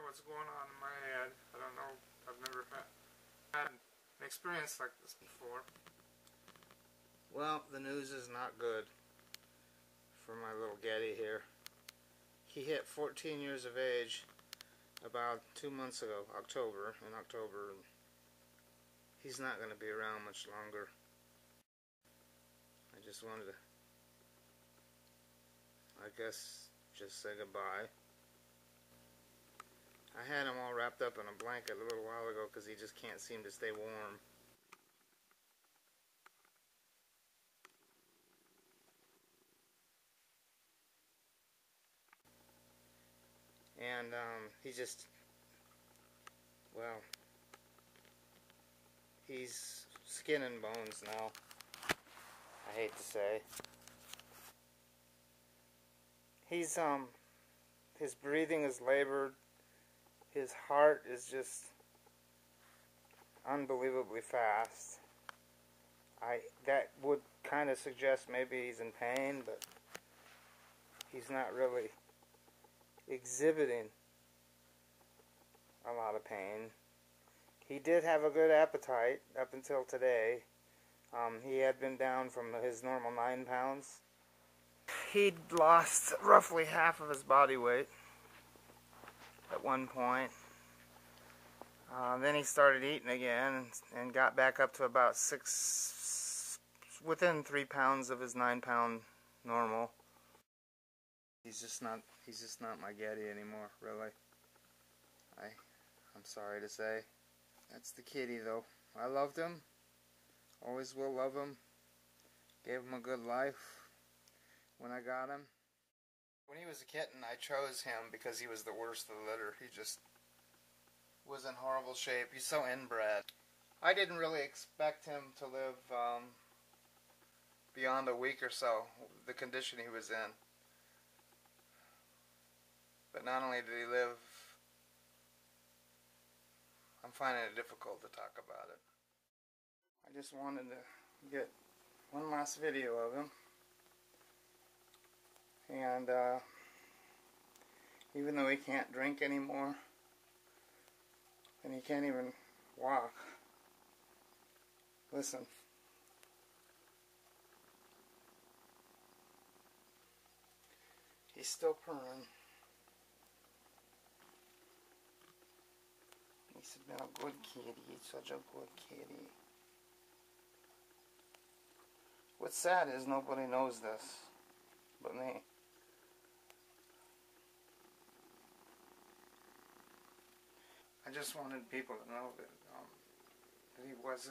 what's going on in my head. I don't know. I've never had an experience like this before. Well, the news is not good for my little Geddy here. He hit 14 years of age about 2 months ago, in October. And he's not going to be around much longer. I just wanted to, I guess, just say goodbye. I had him all wrapped up in a blanket a little while ago because he just can't seem to stay warm. And he just, well, he's skin and bones now, I hate to say. He's, his breathing is labored. His heart is just unbelievably fast. That would kind of suggest maybe he's in pain, but he's not really exhibiting a lot of pain. He did have a good appetite up until today. He had been down from his normal 9 pounds. He'd lost roughly half of his body weight at one point. Then he started eating again and got back up to about within 3 pounds of his 9 pound normal. He's just not my Geddy anymore, really. I'm sorry to say. That's the kitty, though. I loved him. Always will love him. Gave him a good life when I got him. When he was a kitten, I chose him because he was the worst of the litter. He just was in horrible shape. He's so inbred. I didn't really expect him to live beyond a week or so, the condition he was in. But not only did he live, I'm finding it difficult to talk about it. I just wanted to get one last video of him. And even though he can't drink anymore, and he can't even walk, listen. He's still purring. He's been a good kitty. He's such a good kitty. What's sad is nobody knows this but me. I just wanted people to know that he was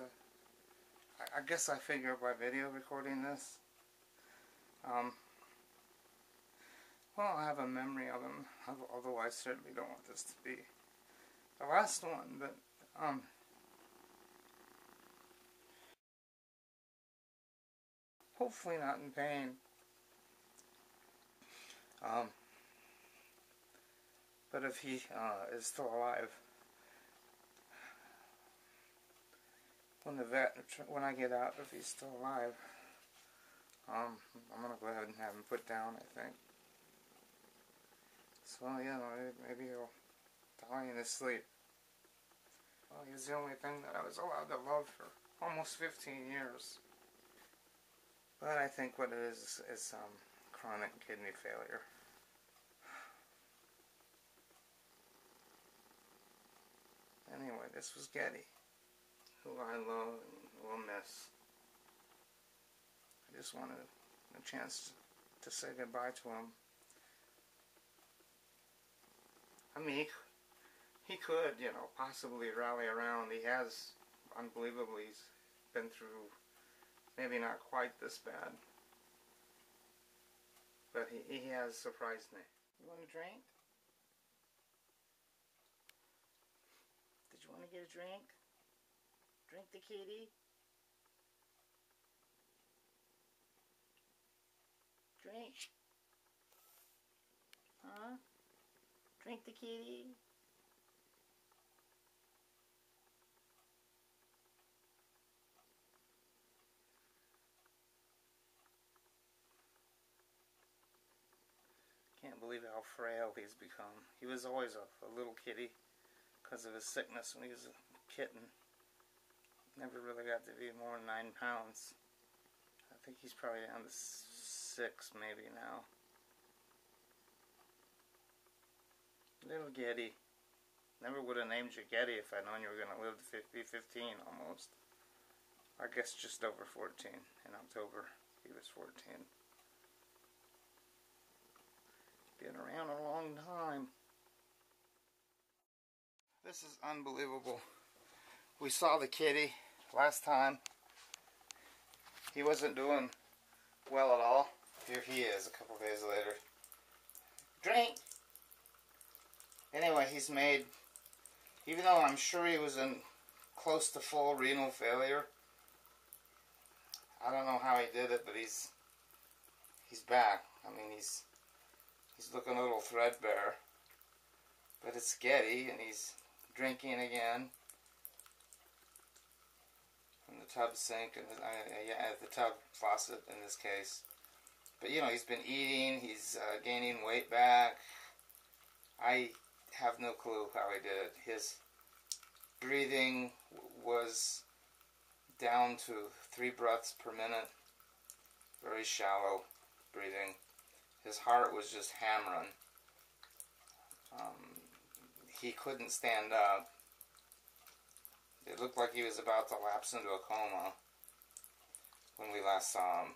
I guess I figure by video recording this, well, I have a memory of him, although I certainly don't want this to be the last one, but hopefully not in pain. But if he is still alive, when I get out, if he's still alive, I'm gonna go ahead and have him put down, I think. So, yeah, maybe he'll die in his sleep. Well, he's the only thing that I was allowed to love for almost 15 years. But I think what it is chronic kidney failure. Anyway, this was Geddy, who I love and will miss. I just wanted a chance to say goodbye to him. I mean, he could, possibly rally around. He has, unbelievably, been through maybe not quite this bad. But he has surprised me. You want a drink? Did you want to get a drink? Drink the kitty? Drink. Huh? Drink the kitty? Can't believe believe how frail he's become. He was always a little kitty because of his sickness when he was a kitten. Never really got to be more than 9 pounds. I think he's probably down to 6 maybe now. Little Geddy. Never would have named you Geddy if I'd known you were going to live to be 15 almost. I guess just over 14. In October, he was 14. Been around a long time. This is unbelievable. We saw the kitty last time. He wasn't doing well at all. Here he is a couple days later. Drink! Anyway, he's made, even though I'm sure he was in close to full renal failure, I don't know how he did it, but he's back. I mean, he's looking a little threadbare, but it's Geddy, and he's drinking again from the tub sink, and the tub faucet in this case. But you know, he's been eating, he's gaining weight back. I have no clue how he did it. His breathing was down to 3 breaths per minute. Very shallow breathing. His heart was just hammering. He couldn't stand up. It looked like he was about to lapse into a coma when we last saw him.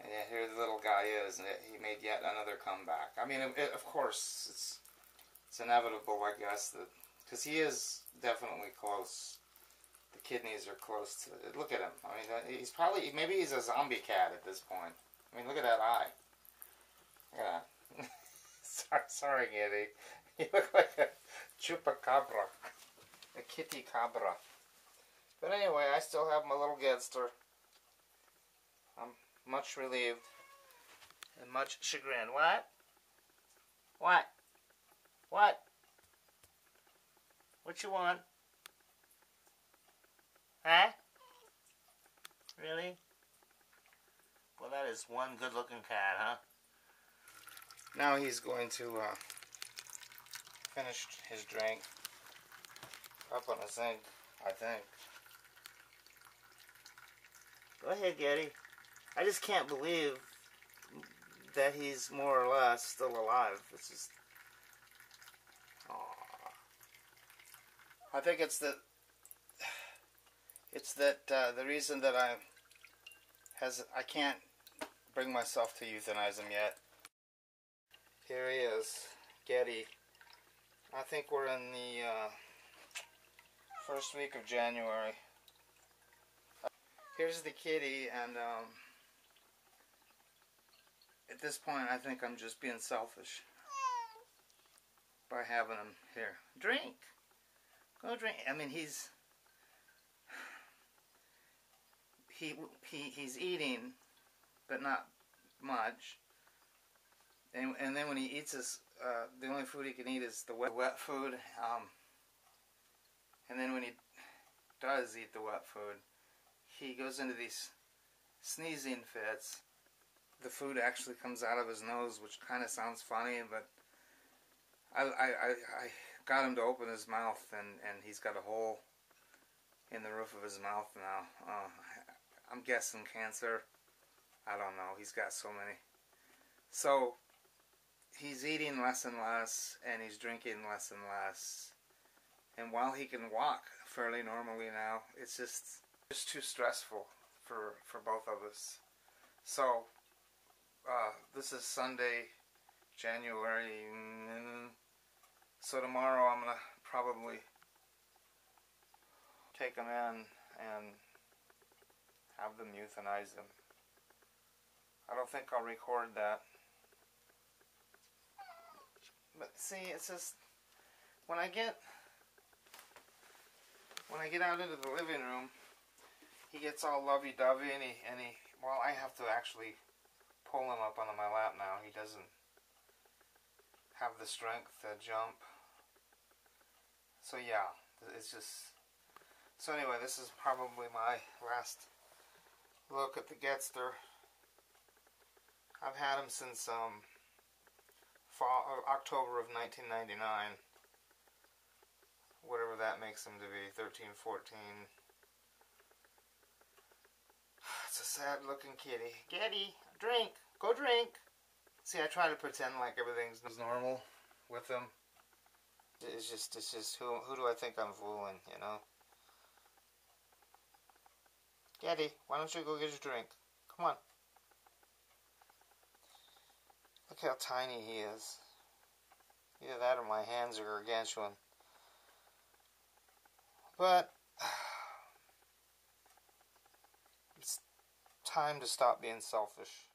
And yet here the little guy is, and he made yet another comeback. I mean, of course, it's inevitable, I guess, that because he is definitely close. The kidneys are close to it. Look at him. I mean, he's probably, maybe he's a zombie cat at this point. I mean, look at that eye. Yeah. Sorry, Geddy. You look like a chupacabra. A kitty cabra. But anyway, I still have my little Gedster. I'm much relieved and much chagrined. What? What? What? What you want? Huh? Really? Well, that is one good-looking cat, huh? Now he's going to finish his drink up on the sink, I think. Go ahead, Geddy. I just can't believe that he's more or less still alive. It's just... Aww. I think it's that the reason that I can't bring myself to euthanize him yet. Here he is, Geddy. I think we're in the first week of January. Here's the kitty, and at this point I think I'm just being selfish by having him here. Drink! Go drink. I mean, he's eating, but not much. And then when he eats his, the only food he can eat is the wet food. And then when he does eat the wet food, he goes into these sneezing fits. The food actually comes out of his nose, which kind of sounds funny, but I got him to open his mouth, and he's got a hole in the roof of his mouth now. I'm guessing cancer. I don't know. He's got so many. So he's eating less and less, and he's drinking less and less. And while he can walk fairly normally now, it's just too stressful for both of us. So this is Sunday, January. So tomorrow I'm gonna probably take him in and have them euthanize him. I don't think I'll record that. But see, it's just when I get out into the living room, he gets all lovey-dovey, and he well, I have to actually pull him up onto my lap now. He doesn't have the strength to jump. So yeah, it's just. So anyway, this is probably my last look at the Gedster. I've had him since October of 1999. Whatever that makes him to be, 13, 14. It's a sad looking kitty. Geddy, drink! Go drink! See, I try to pretend like everything's normal with him. It's just who do I think I'm fooling, you know? Geddy, why don't you go get your drink? Come on. Look how tiny he is. Either that or my hands are gargantuan. But it's time to stop being selfish.